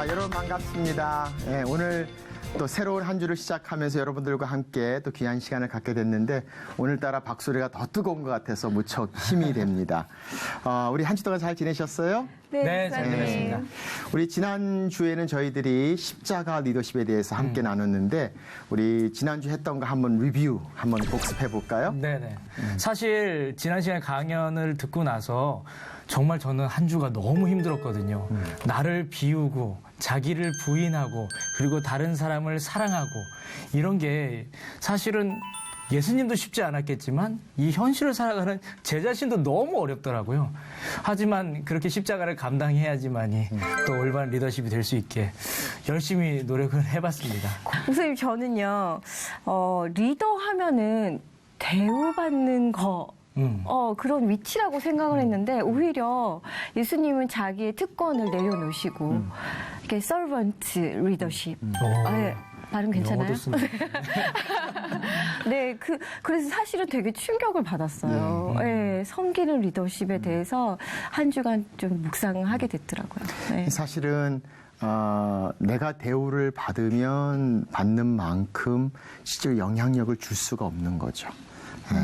여러분 반갑습니다. 예, 오늘 또 새로운 한 주를 시작하면서 여러분들과 함께 또 귀한 시간을 갖게 됐는데 오늘따라 박수리가 더 뜨거운 것 같아서 무척 힘이 됩니다. 우리 한 주 동안 잘 지내셨어요? 네, 잘 지냈습니다. 우리 지난주에는 저희들이 십자가 리더십에 대해서 함께 나눴는데 우리 지난주 했던 거 한번 리뷰, 한번 복습해 볼까요? 네네. 사실 지난 시간에 강연을 듣고 나서 정말 저는 한 주가 너무 힘들었거든요. 나를 비우고 자기를 부인하고 그리고 다른 사람을 사랑하고 이런 게 사실은 예수님도 쉽지 않았겠지만 이 현실을 살아가는 제 자신도 너무 어렵더라고요. 하지만 그렇게 십자가를 감당해야지만이 또 올바른 리더십이 될 수 있게 열심히 노력을 해봤습니다. 목사님, 저는요, 리더 하면은 대우받는 거, 그런 위치라고 생각을 했는데, 오히려 예수님은 자기의 특권을 내려놓으시고, 이렇게 서번트 리더십. 네, 발음 괜찮아요? 영어도 씁니다. 네, 그래서 사실은 되게 충격을 받았어요. 네, 섬기는 리더십에 대해서 한 주간 좀 묵상하게 됐더라고요. 네. 사실은 내가 대우를 받으면 받는 만큼 실제로 영향력을 줄 수가 없는 거죠.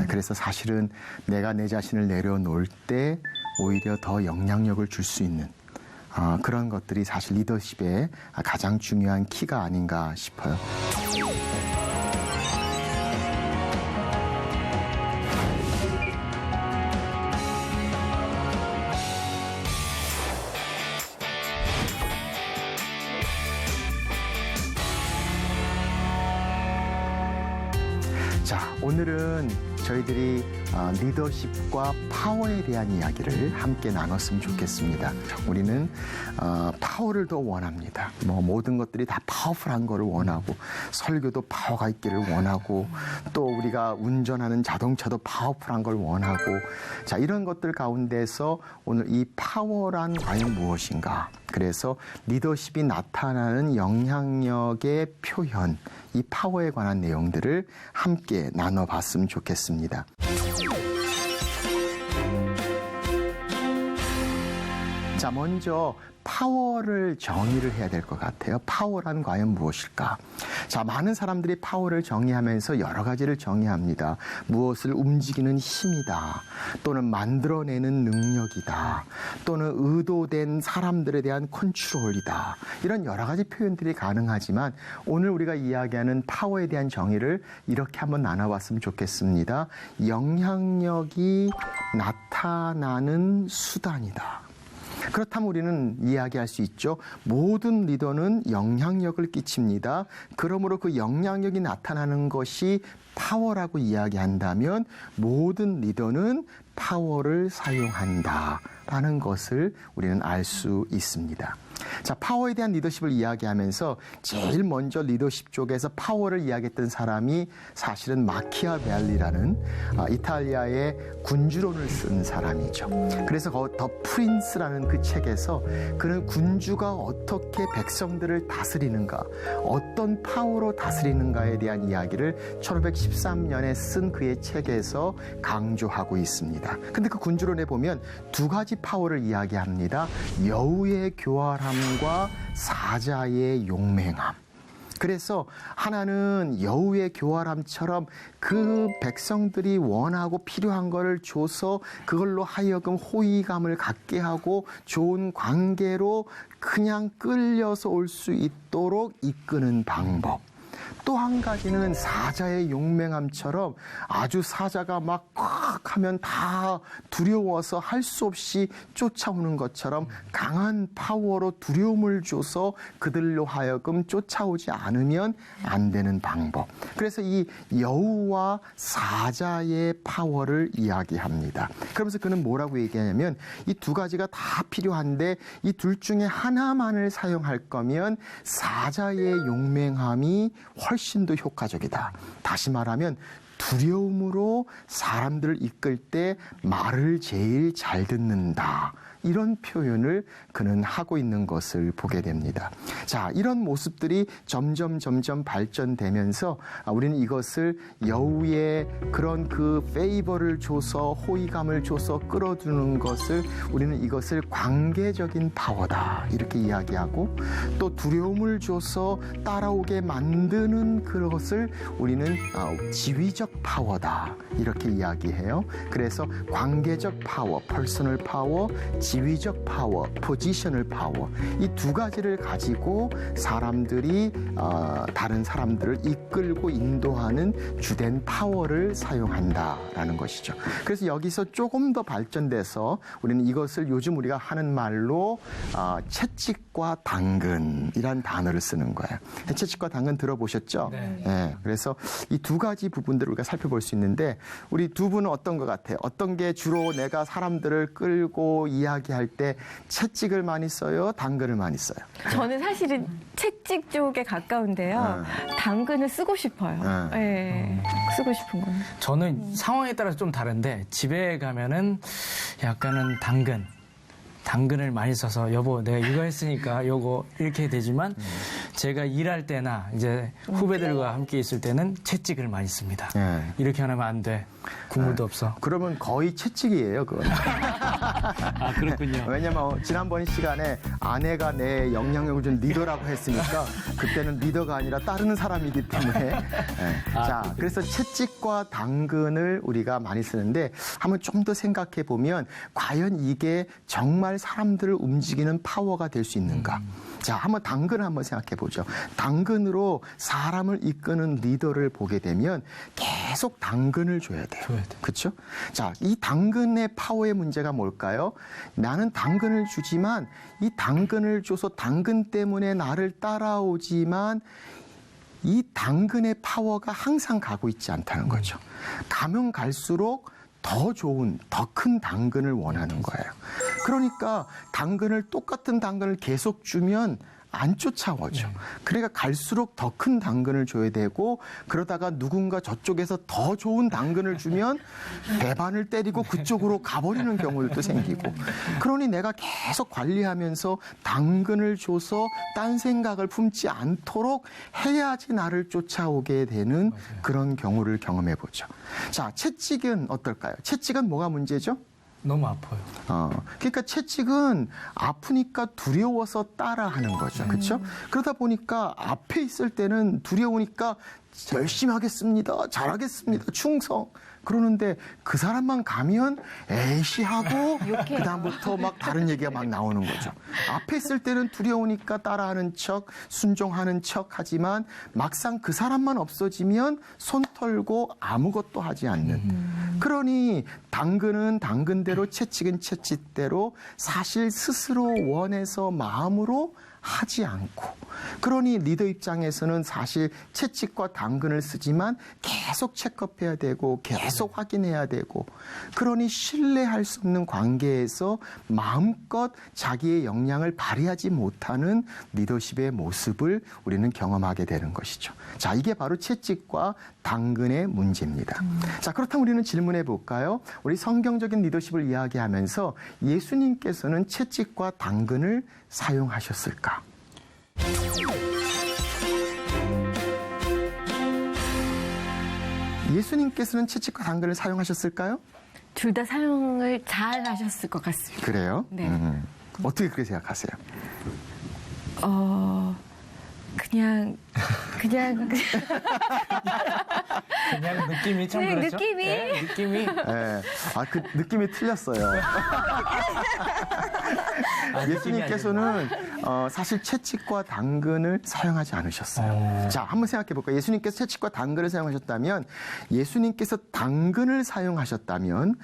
그래서 사실은 내가 내 자신을 내려놓을 때 오히려 더 영향력을 줄 수 있는 그런 것들이 사실 리더십의 가장 중요한 키가 아닌가 싶어요. 자, 오늘은 저희들이 리더십과 파워에 대한 이야기를 함께 나눴으면 좋겠습니다. 우리는 파워를 더 원합니다. 모든 것들이 다 파워풀한 거를 원하고 설교도 파워가 있기를 원하고 또 우리가 운전하는 자동차도 파워풀한 걸 원하고 자, 이런 것들 가운데서 오늘 이 파워란 과연 무엇인가? 그래서 리더십이 나타나는 영향력의 표현, 이 파워에 관한 내용들을 함께 나눠봤으면 좋겠습니다. 자, 먼저 파워를 정의를 해야 될 것 같아요. 파워란 과연 무엇일까? 자, 많은 사람들이 파워를 정의하면서 여러 가지를 정의합니다. 무엇을 움직이는 힘이다. 또는 만들어내는 능력이다. 또는 의도된 사람들에 대한 컨트롤이다. 이런 여러 가지 표현들이 가능하지만 오늘 우리가 이야기하는 파워에 대한 정의를 이렇게 한번 나눠봤으면 좋겠습니다. 영향력이 나타나는 수단이다. 그렇다면 우리는 이야기할 수 있죠. 모든 리더는 영향력을 끼칩니다. 그러므로 그 영향력이 나타나는 것이 파워라고 이야기한다면 모든 리더는 파워를 사용한다라는 것을 우리는 알 수 있습니다. 자, 파워에 대한 리더십을 이야기하면서 제일 먼저 리더십 쪽에서 파워를 이야기했던 사람이 사실은 마키아벨리라는 이탈리아의 군주론을 쓴 사람이죠. 그래서 더 프린스라는 그 책에서 그는 군주가 어떻게 백성들을 다스리는가, 어떤 파워로 다스리는가에 대한 이야기를 1513년에 쓴 그의 책에서 강조하고 있습니다. 근데 그 군주론에 보면 두 가지 파워를 이야기합니다. 여우의 교활함과 사자의 용맹함. 그래서 하나는 여우의 교활함처럼 그 백성들이 원하고 필요한 것을 줘서 그걸로 하여금 호의감을 갖게 하고 좋은 관계로 그냥 끌려서 올 수 있도록 이끄는 방법. 또 한 가지는 사자의 용맹함처럼 아주 사자가 막 콱 하면 다 두려워서 할 수 없이 쫓아오는 것처럼 강한 파워로 두려움을 줘서 그들로 하여금 쫓아오지 않으면 안 되는 방법. 그래서 이 여우와 사자의 파워를 이야기합니다. 그러면서 그는 뭐라고 얘기하냐면 이 두 가지가 다 필요한데 이 둘 중에 하나만을 사용할 거면 사자의 용맹함이 훨씬 더 효과적이다. 다시 말하면 두려움으로 사람들을 이끌 때 말을 제일 잘 듣는다. 이런 표현을 그는 하고 있는 것을 보게 됩니다. 자, 이런 모습들이 점점 발전되면서 우리는 이것을 여우의 그런 그 페이버를 줘서 호의감을 줘서 끌어주는 것을 우리는 이것을 관계적인 파워다 이렇게 이야기하고, 또 두려움을 줘서 따라오게 만드는 그것을 우리는 지위적 파워다 이렇게 이야기해요. 그래서 관계적 파워, 퍼스널 파워, 지위적 파워, 포지셔널 파워, 이 두 가지를 가지고 사람들이 다른 사람들을 이끌고 인도하는 주된 파워를 사용한다라는 것이죠. 그래서 여기서 조금 더 발전돼서 우리는 이것을 요즘 우리가 하는 말로 채찍과 당근이란 단어를 쓰는 거예요. 채찍과 당근 들어보셨죠? 네. 네. 그래서 이 두 가지 부분들을 우리가 살펴볼 수 있는데, 우리 두 분은 어떤 것 같아요? 어떤 게 주로 내가 사람들을 끌고 이야기할 때 채찍을 많이 써요? 당근을 많이 써요? 저는 사실은 채찍 쪽에 가까운데요. 당근을 쓰고 싶어요. 네. 쓰고 싶은 건. 저는 상황에 따라서 좀 다른데, 집에 가면은 약간은 당근을 많이 써서 여보 내가 이거 했으니까 요거 이렇게 되지만, 제가 일할 때나 이제 후배들과 함께 있을 때는 채찍을 많이 씁니다. 이렇게 안 하면 안 돼. 국물도 없어. 그러면 거의 채찍이에요, 그건. 아, 그렇군요. 왜냐면 지난번 시간에 아내가 내 영향력을 준 리더라고 했으니까 그때는 리더가 아니라 따르는 사람이기 때문에. 자, 그래서 채찍과 당근을 우리가 많이 쓰는데, 한번 좀 더 생각해 보면 과연 이게 정말 사람들을 움직이는 파워가 될 수 있는가? 자, 한번 당근을 한번 생각해 보죠. 당근으로 사람을 이끄는 리더를 보게 되면 계속 당근을 줘야 돼요. 그렇죠? 자, 이 당근의 파워의 문제가 뭘까요? 나는 당근을 주지만 이 당근을 줘서 당근 때문에 나를 따라오지만 이 당근의 파워가 항상 가고 있지 않다는 거죠. 가면 갈수록 더 좋은, 더 큰 당근을 원하는 거예요. 그러니까 똑같은 당근을 계속 주면 안 쫓아오죠. 그러니까 갈수록 더 큰 당근을 줘야 되고, 그러다가 누군가 저쪽에서 더 좋은 당근을 주면 배반을 때리고 그쪽으로 가버리는 경우들도 생기고, 그러니 내가 계속 관리하면서 당근을 줘서 딴 생각을 품지 않도록 해야지 나를 쫓아오게 되는 그런 경우를 경험해 보죠. 자, 채찍은 어떨까요? 채찍은 뭐가 문제죠? 너무 아파요. 그러니까 채찍은 아프니까 두려워서 따라하는 거죠. 그렇죠? 그러다 보니까 앞에 있을 때는 두려우니까 열심히 하겠습니다. 잘하겠습니다. 충성. 그러는데 그 사람만 가면 에이씨 하고 그다음부터 막 다른 얘기가 막 나오는 거죠. 앞에 있을 때는 두려우니까 따라하는 척, 순종하는 척 하지만 막상 그 사람만 없어지면 손 털고 아무것도 하지 않는. 그러니 당근은 당근대로, 채찍은 채찍대로 사실 스스로 원해서 마음으로 하지 않고, 그러니 리더 입장에서는 사실 채찍과 당근을 쓰지만 계속 체크해야 되고 계속 확인해야 되고, 그러니 신뢰할 수 없는 관계에서 마음껏 자기의 역량을 발휘하지 못하는 리더십의 모습을 우리는 경험하게 되는 것이죠. 자, 이게 바로 채찍과 당근의 문제입니다. 자, 그렇다면 우리는 질문해 볼까요? 우리 성경적인 리더십을 이야기하면서 예수님께서는 채찍과 당근을 사용하셨을까? 예수님께서는 채찍과 당근을 사용하셨을까요? 둘 다 사용을 잘 하셨을 것 같습니다. 그래요? 네. 어떻게 그렇게 생각하세요? 그냥 그냥 느낌이 참 그냥 그렇죠? 느낌이? 네, 느낌이. 네. 그 느낌이 틀렸어요. 예수님께서는 사실 채찍과 당근을 사용하지 않으셨어요. 자, 한번 생각해 볼까요? 예수님께서 채찍과 당근을 사용하셨다면, 예수님께서 당근을 사용하셨다면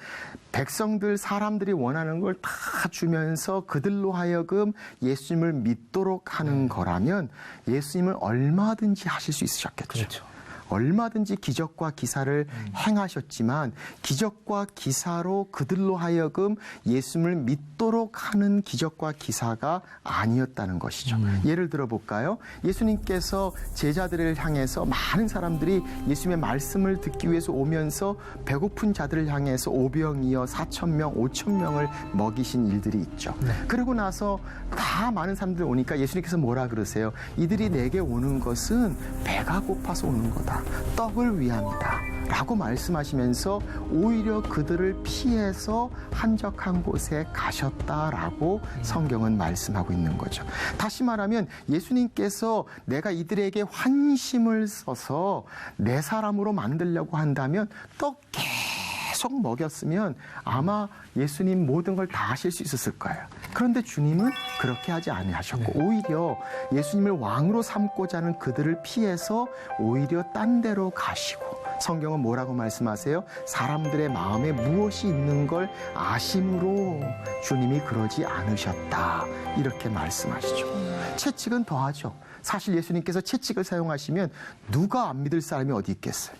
백성들, 사람들이 원하는 걸 다 주면서 그들로 하여금 예수님을 믿도록 하는 거라면 예수님은 얼마든지 하실 수 있으셨겠죠. 그렇죠. 얼마든지 기적과 기사를 행하셨지만 기적과 기사로 그들로 하여금 예수님을 믿도록 하는 기적과 기사가 아니었다는 것이죠. 예를 들어볼까요? 예수님께서 제자들을 향해서 많은 사람들이 예수님의 말씀을 듣기 위해서 오면서 배고픈 자들을 향해서 오병이어 4,000명, 5,000명을 먹이신 일들이 있죠. 그러고 나서 다 많은 사람들이 오니까 예수님께서 뭐라 그러세요? 이들이 내게 오는 것은 배가 고파서 오는 거다. 떡을 위함이다. 라고 말씀하시면서 오히려 그들을 피해서 한적한 곳에 가셨다라고 성경은 말씀하고 있는 거죠. 다시 말하면 예수님께서 내가 이들에게 환심을 써서 내 사람으로 만들려고 한다면 떡 계속 먹였으면 아마 예수님 모든 걸 다 하실 수 있었을 거예요. 그런데 주님은 그렇게 하지 아니하셨고 오히려 예수님을 왕으로 삼고자 하는 그들을 피해서 오히려 딴 데로 가시고 성경은 뭐라고 말씀하세요? 사람들의 마음에 무엇이 있는 걸 아심으로 주님이 그러지 않으셨다. 이렇게 말씀하시죠. 채찍은 더하죠. 사실 예수님께서 채찍을 사용하시면 누가 안 믿을 사람이 어디 있겠어요?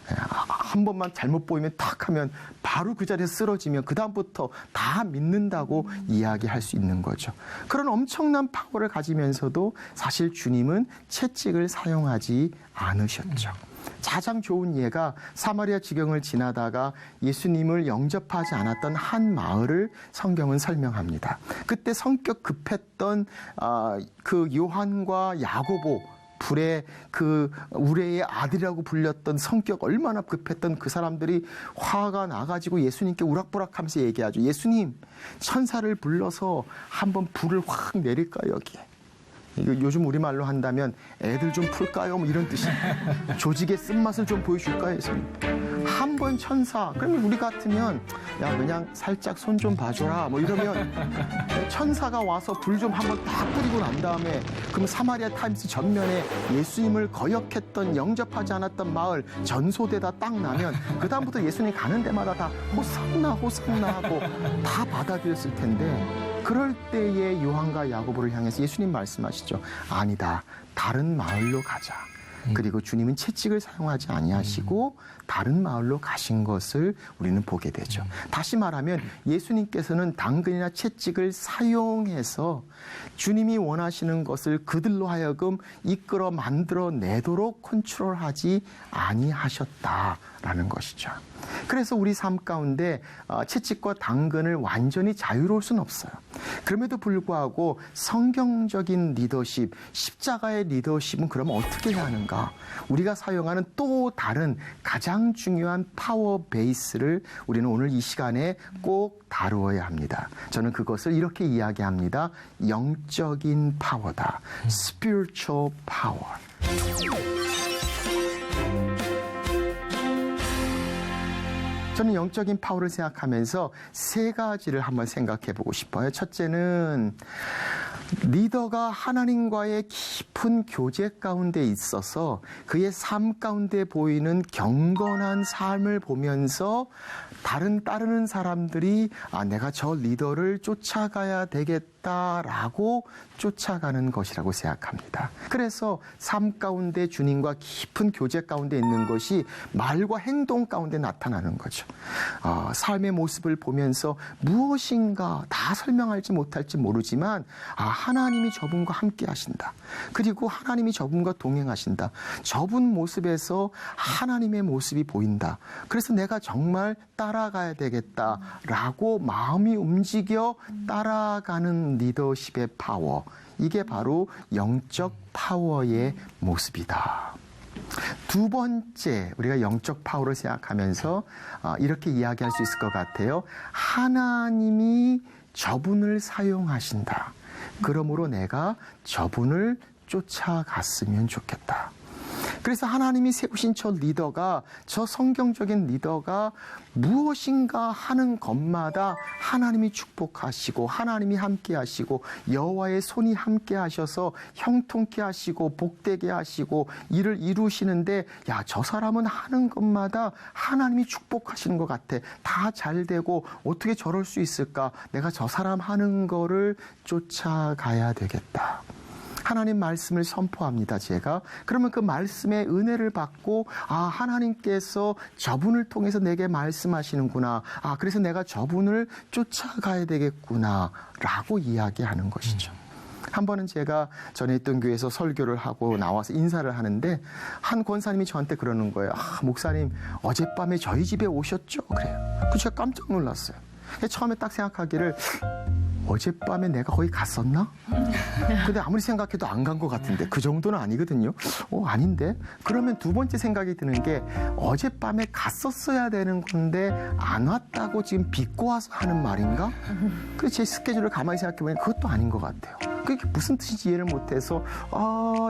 한 번만 잘못 보이면 탁 하면 바로 그 자리에서 쓰러지면 그 다음부터 다 믿는다고 이야기할 수 있는 거죠. 그런 엄청난 파워를 가지면서도 사실 주님은 채찍을 사용하지 않으셨죠. 가장 좋은 예가 사마리아 지경을 지나다가 예수님을 영접하지 않았던 한 마을을 성경은 설명합니다. 그때 성격 급했던 그 요한과 야고보 불의 그 우레의 아들이라고 불렸던 성격 얼마나 급했던 그 사람들이 화가 나가지고 예수님께 우락부락하면서 얘기하죠. 예수님, 천사를 불러서 한번 불을 확 내릴까요 여기에? 이거 요즘 우리말로 한다면 애들 좀 풀까요? 뭐 이런 뜻이. 조직의 쓴맛을 좀 보여줄까요? 예수님? 한 번 천사. 그러면 우리 같으면 야 그냥 살짝 손 좀 봐줘라. 뭐 이러면 천사가 와서 불 좀 한번 딱 뿌리고 난 다음에 그럼 사마리아 타임스 전면에 예수님을 거역했던 영접하지 않았던 마을 전소대다 딱 나면 그 다음부터 예수님 가는 데마다 다 호산나 호산나 하고 다 받아들였을 텐데 그럴 때에 요한과 야고보를 향해서 예수님 말씀하시죠. 아니다. 다른 마을로 가자. 그리고 주님은 채찍을 사용하지 아니하시고 다른 마을로 가신 것을 우리는 보게 되죠. 다시 말하면 예수님께서는 당근이나 채찍을 사용해서 주님이 원하시는 것을 그들로 하여금 이끌어 만들어내도록 컨트롤하지 아니하셨다라는 것이죠. 그래서 우리 삶 가운데 채찍과 당근을 완전히 자유로울 수는 없어요. 그럼에도 불구하고 성경적인 리더십, 십자가의 리더십은 그러면 어떻게 해야 하는가? 우리가 사용하는 또 다른 가장 중요한 파워 베이스를 우리는 오늘 이 시간에 꼭 다루어야 합니다. 저는 그것을 이렇게 이야기합니다. 영적인 파워다. Spiritual power. 저는 영적인 파워를 생각하면서 세 가지를 한번 생각해 보고 싶어요. 첫째는 리더가 하나님과의 깊은 교제 가운데 있어서 그의 삶 가운데 보이는 경건한 삶을 보면서 따르는 사람들이 내가 저 리더를 쫓아가야 되겠다라고 쫓아가는 것이라고 생각합니다. 그래서 삶 가운데 주님과 깊은 교제 가운데 있는 것이 말과 행동 가운데 나타나는 거죠. 삶의 모습을 보면서 무엇인가 다 설명할지 못할지 모르지만 하나님이 저분과 함께 하신다. 그리고 하나님이 저분과 동행하신다. 저분 모습에서 하나님의 모습이 보인다. 그래서 내가 정말 따라가야 되겠다라고 마음이 움직여 따라가는 리더십의 파워. 이게 바로 영적 파워의 모습이다. 두 번째, 우리가 영적 파워를 생각하면서 이렇게 이야기할 수 있을 것 같아요. 하나님이 저분을 사용하신다. 그러므로 내가 저분을 쫓아갔으면 좋겠다. 그래서 하나님이 세우신 저 리더가, 저 성경적인 리더가 무엇인가 하는 것마다 하나님이 축복하시고 하나님이 함께 하시고 여호와의 손이 함께 하셔서 형통케 하시고 복되게 하시고 일을 이루시는데 저 사람은 하는 것마다 하나님이 축복하시는 것 같아. 다 잘 되고 어떻게 저럴 수 있을까? 내가 저 사람 하는 거를 쫓아가야 되겠다. 하나님 말씀을 선포합니다, 제가. 그러면 그 말씀의 은혜를 받고, 하나님께서 저분을 통해서 내게 말씀하시는구나. 그래서 내가 저분을 쫓아가야 되겠구나. 라고 이야기하는 것이죠. 한 번은 제가 전에 있던 교회에서 설교를 하고 나와서 인사를 하는데 한 권사님이 저한테 그러는 거예요. 목사님, 어젯밤에 저희 집에 오셨죠? 그래요. 그래서 제가 깜짝 놀랐어요. 처음에 딱 생각하기를 어젯밤에 내가 거기 갔었나? 근데 아무리 생각해도 안 간 것 같은데 그 정도는 아니거든요. 아닌데? 그러면 두 번째 생각이 드는 게 어젯밤에 갔었어야 되는 건데 안 왔다고 지금 비꼬 와서 하는 말인가? 그래서 제 스케줄을 가만히 생각해보니 그것도 아닌 것 같아요. 그게 무슨 뜻인지 이해를 못해서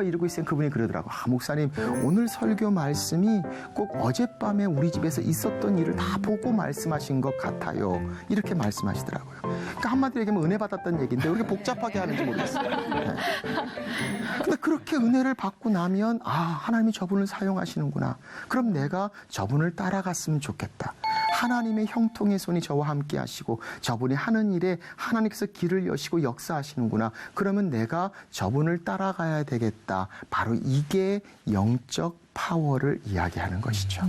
이러고 있으면 그분이 그러더라고요. 목사님, 오늘 설교 말씀이 꼭 어젯밤에 우리 집에서 있었던 일을 다 보고 말씀하신 것 같아요. 이렇게 말씀하시더라고요. 그러니까 한마디로 얘기하면 은혜 받았다는 얘기인데 왜 이렇게 복잡하게 하는지 모르겠어요. 네. 근데 그렇게 은혜를 받고 나면 하나님이 저분을 사용하시는구나. 그럼 내가 저분을 따라갔으면 좋겠다. 하나님의 형통의 손이 저와 함께 하시고 저분이 하는 일에 하나님께서 길을 여시고 역사하시는구나. 그러면 내가 저분을 따라가야 되겠다. 바로 이게 영적 파워를 이야기하는 것이죠.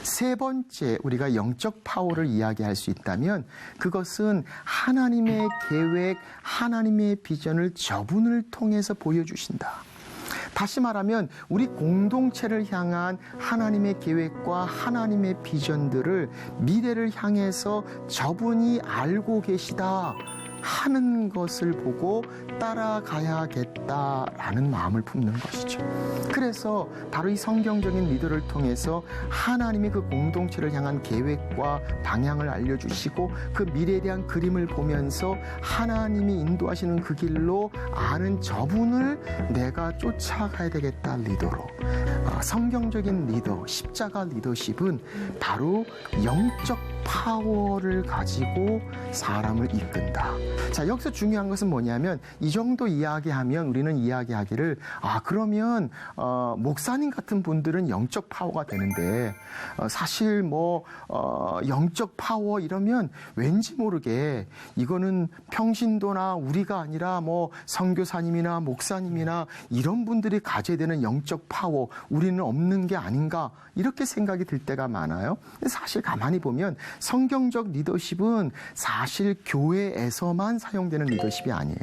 세 번째, 우리가 영적 파워를 이야기할 수 있다면 그것은 하나님의 계획, 하나님의 비전을 저분을 통해서 보여주신다. 다시 말하면 우리 공동체를 향한 하나님의 계획과 하나님의 비전들을 미래를 향해서 저분이 알고 계시다 하는 것을 보고 따라가야겠다라는 마음을 품는 것이죠. 그래서 바로 이 성경적인 리더를 통해서 하나님이 그 공동체를 향한 계획과 방향을 알려주시고 그 미래에 대한 그림을 보면서 하나님이 인도하시는 그 길로 아는 저분을 내가 쫓아가야 되겠다 리더로. 성경적인 리더, 십자가 리더십은 바로 영적 파워를 가지고 사람을 이끈다. 자, 여기서 중요한 것은 뭐냐면 이 정도 이야기하면 우리는 이야기하기를 그러면 목사님 같은 분들은 영적 파워가 되는데 사실 영적 파워 이러면 왠지 모르게 이거는 평신도나 우리가 아니라 선교사님이나 목사님이나 이런 분들이 가져야 되는 영적 파워 우리는 없는 게 아닌가 이렇게 생각이 들 때가 많아요. 근데 사실 가만히 보면 성경적 리더십은 사실 교회에서만 사용되는 리더십이 아니에요.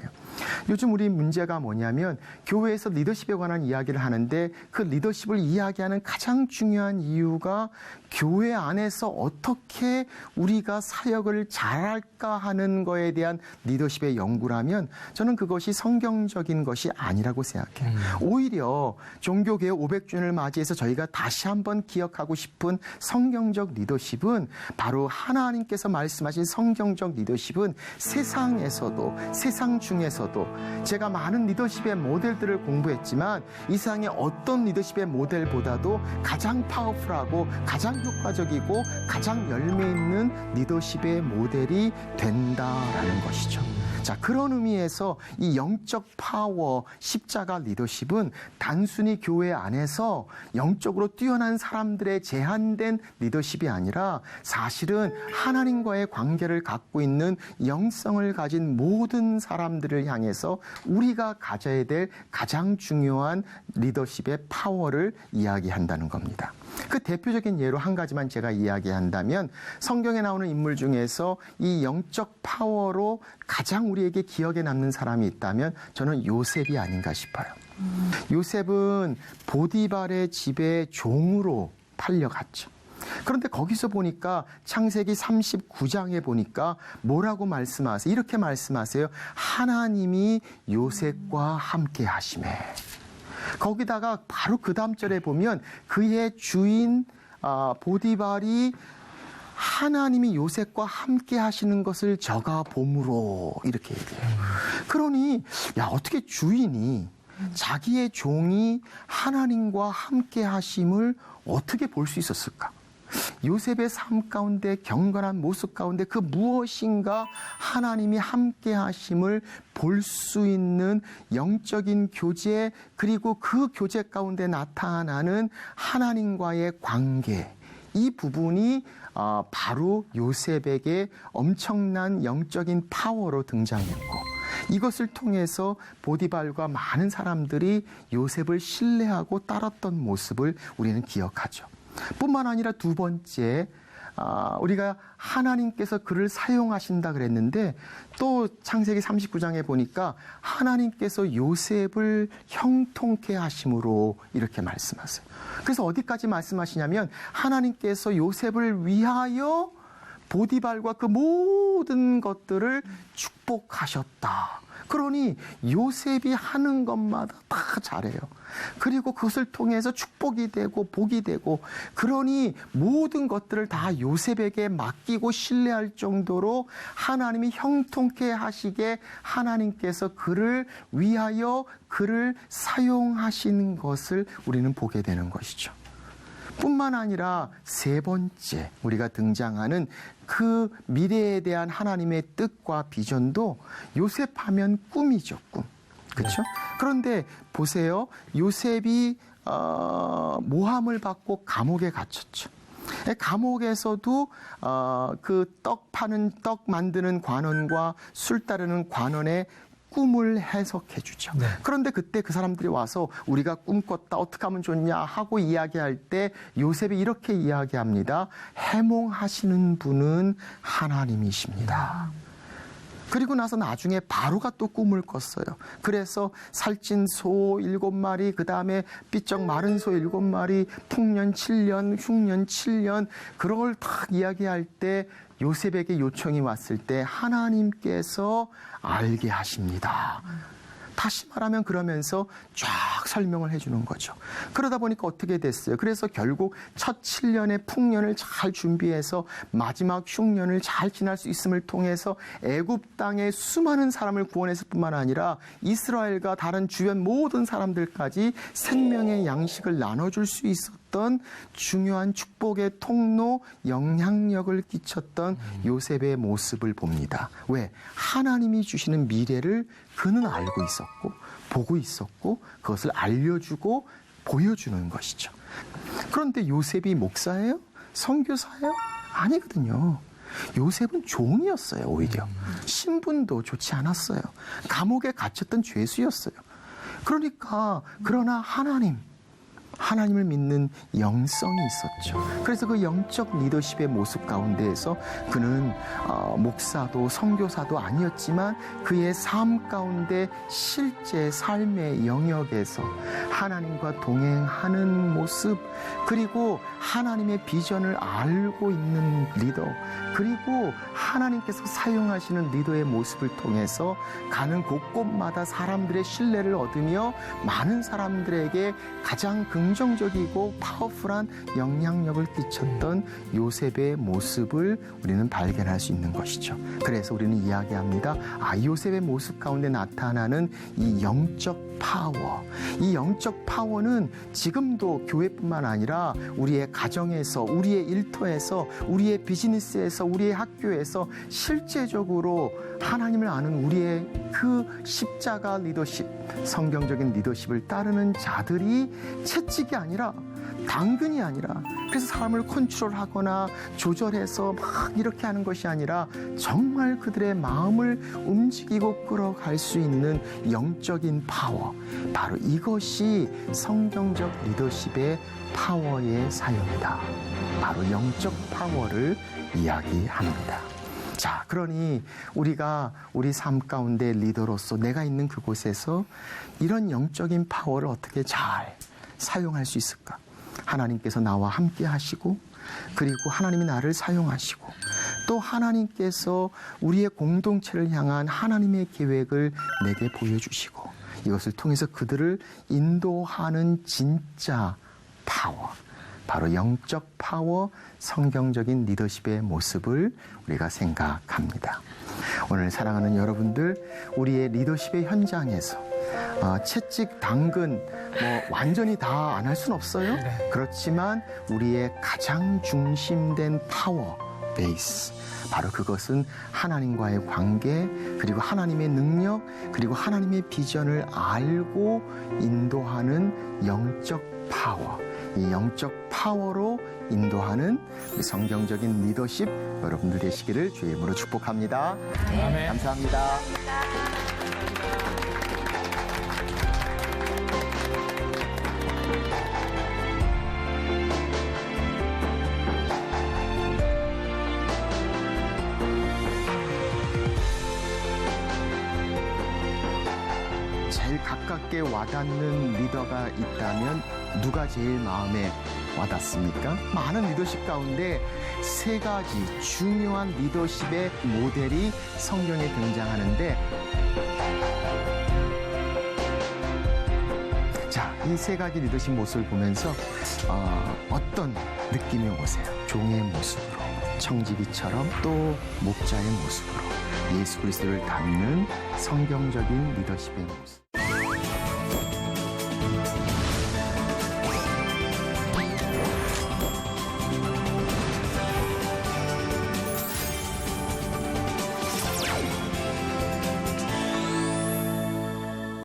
요즘 우리 문제가 뭐냐면 교회에서 리더십에 관한 이야기를 하는데 그 리더십을 이야기하는 가장 중요한 이유가 교회 안에서 어떻게 우리가 사역을 잘할까 하는 거에 대한 리더십의 연구라면 저는 그것이 성경적인 것이 아니라고 생각해요. 오히려 종교개혁 500주년을 맞이해서 저희가 다시 한번 기억하고 싶은 성경적 리더십은 바로 하나님께서 말씀하신 성경적 리더십은 세상에서도 세상 중에서도 제가 많은 리더십의 모델들을 공부했지만 이 세상의 어떤 리더십의 모델보다도 가장 파워풀하고 가장 효과적이고 가장 열매 있는 리더십의 모델이 된다라는 것이죠. 자, 그런 의미에서 이 영적 파워 십자가 리더십은 단순히 교회 안에서 영적으로 뛰어난 사람들의 제한된 리더십이 아니라 사실은 하나님과의 관계를 갖고 있는 영성을 가진 모든 사람들을 향해서 우리가 가져야 될 가장 중요한 리더십의 파워를 이야기한다는 겁니다. 그 대표적인 예로 한 가지만 제가 이야기한다면 성경에 나오는 인물 중에서 이 영적 파워로 가장 우리에게 기억에 남는 사람이 있다면 저는 요셉이 아닌가 싶어요. 요셉은 보디발의 집에 종으로 팔려갔죠. 그런데 거기서 보니까 창세기 39장에 보니까 뭐라고 말씀하세요? 이렇게 말씀하세요. 하나님이 요셉과 함께 하시매. 거기다가 바로 그 다음 절에 보면 그의 주인 보디발이 하나님이 요셉과 함께 하시는 것을 저가 봄으로 이렇게 얘기해요. 그러니 어떻게 주인이 자기의 종이 하나님과 함께 하심을 어떻게 볼 수 있었을까? 요셉의 삶 가운데 경건한 모습 가운데 그 무엇인가 하나님이 함께 하심을 볼 수 있는 영적인 교제 그리고 그 교제 가운데 나타나는 하나님과의 관계 이 부분이 바로 요셉에게 엄청난 영적인 파워로 등장했고 이것을 통해서 보디발과 많은 사람들이 요셉을 신뢰하고 따랐던 모습을 우리는 기억하죠. 뿐만 아니라 두 번째, 우리가 하나님께서 그를 사용하신다 그랬는데 또 창세기 39장에 보니까 하나님께서 요셉을 형통케 하심으로 이렇게 말씀하세요. 그래서 어디까지 말씀하시냐면 하나님께서 요셉을 위하여 보디발과 그 모든 것들을 축복하셨다. 그러니 요셉이 하는 것마다 다 잘해요. 그리고 그것을 통해서 축복이 되고 복이 되고, 그러니 모든 것들을 다 요셉에게 맡기고 신뢰할 정도로 하나님이 형통케 하시게 하나님께서 그를 위하여 그를 사용하신 것을 우리는 보게 되는 것이죠. 뿐만 아니라 세 번째 우리가 등장하는 그 미래에 대한 하나님의 뜻과 비전도 요셉하면 꿈이죠, 꿈. 그렇죠? 그런데 보세요. 요셉이 모함을 받고 감옥에 갇혔죠. 감옥에서도 그 떡 만드는 관원과 술 따르는 관원의 꿈을 해석해 주죠. 네. 그런데 그때 그 사람들이 와서 우리가 꿈 꿨다, 어떻게 하면 좋냐 하고 이야기할 때 요셉이 이렇게 이야기합니다. 해몽하시는 분은 하나님이십니다. 그리고 나서 나중에 바로가 또 꿈을 꿨어요. 그래서 살찐 소 7마리, 그 다음에 삐쩍 마른 소 7마리, 풍년 7년, 흉년 7년, 그런 걸 딱 이야기할 때 요셉에게 요청이 왔을 때 하나님께서 알게 하십니다. 다시 말하면 그러면서 쫙 설명을 해주는 거죠. 그러다 보니까 어떻게 됐어요? 그래서 결국 첫 7년의 풍년을 잘 준비해서 마지막 흉년을 잘 지날 수 있음을 통해서 애굽 땅의 수많은 사람을 구원했을 뿐만 아니라 이스라엘과 다른 주변 모든 사람들까지 생명의 양식을 나눠줄 수 있었던 중요한 축복의 통로, 영향력을 끼쳤던 요셉의 모습을 봅니다. 왜? 하나님이 주시는 미래를 그는 알고 있었고 보고 있었고 그것을 알려주고 보여주는 것이죠. 그런데 요셉이 목사예요? 선교사예요? 아니거든요. 요셉은 종이었어요. 오히려 신분도 좋지 않았어요. 감옥에 갇혔던 죄수였어요. 그러나 하나님을 믿는 영성이 있었죠. 그래서 그 영적 리더십의 모습 가운데에서 그는 목사도 선교사도 아니었지만 그의 삶 가운데 실제 삶의 영역에서 하나님과 동행하는 모습, 그리고 하나님의 비전을 알고 있는 리더, 그리고 하나님께서 사용하시는 리더의 모습을 통해서 가는 곳곳마다 사람들의 신뢰를 얻으며 많은 사람들에게 가장 긍정적이고 파워풀한 영향력을 끼쳤던 요셉의 모습을 우리는 발견할 수 있는 것이죠. 그래서 우리는 이야기합니다. 요셉의 모습 가운데 나타나는 이 영적 파워. 이 영적 파워는 지금도 교회뿐만 아니라 우리의 가정에서, 우리의 일터에서, 우리의 비즈니스에서, 우리의 학교에서 실제적으로 하나님을 아는 우리의 그 십자가 리더십, 성경적인 리더십을 따르는 자들이 채찍이 아니라, 당근이 아니라, 그래서 사람을 컨트롤하거나 조절해서 막 이렇게 하는 것이 아니라 정말 그들의 마음을 움직이고 끌어갈 수 있는 영적인 파워, 바로 이것이 성경적 리더십의 파워의 사용이다. 바로 영적 파워를 이야기합니다. 자, 그러니 우리가 우리 삶 가운데 리더로서 내가 있는 그곳에서 이런 영적인 파워를 어떻게 잘 사용할 수 있을까? 하나님께서 나와 함께 하시고, 그리고 하나님이 나를 사용하시고, 또 하나님께서 우리의 공동체를 향한 하나님의 계획을 내게 보여주시고, 이것을 통해서 그들을 인도하는 진짜 파워, 바로 영적 파워, 성경적인 리더십의 모습을 우리가 생각합니다. 오늘 사랑하는 여러분들, 우리의 리더십의 현장에서 채찍, 당근, 완전히 다 안 할 수는 없어요. 네. 그렇지만 우리의 가장 중심된 파워, 베이스, 바로 그것은 하나님과의 관계, 그리고 하나님의 능력, 그리고 하나님의 비전을 알고 인도하는 영적 파워, 이 영적 파워로 인도하는 성경적인 리더십 여러분들 되시기를 주의 이름으로 축복합니다. 아멘. 감사합니다. 제일 가깝게 와닿는 리더가 있다면 누가 제일 마음에 와닿습니까? 많은 리더십 가운데 세 가지 중요한 리더십의 모델이 성경에 등장하는데, 자, 이 세 가지 리더십 모습을 보면서 어떤 느낌이 오세요? 종의 모습으로, 청지기처럼, 또 목자의 모습으로 예수 그리스도를 닮는 성경적인 리더십의 모습.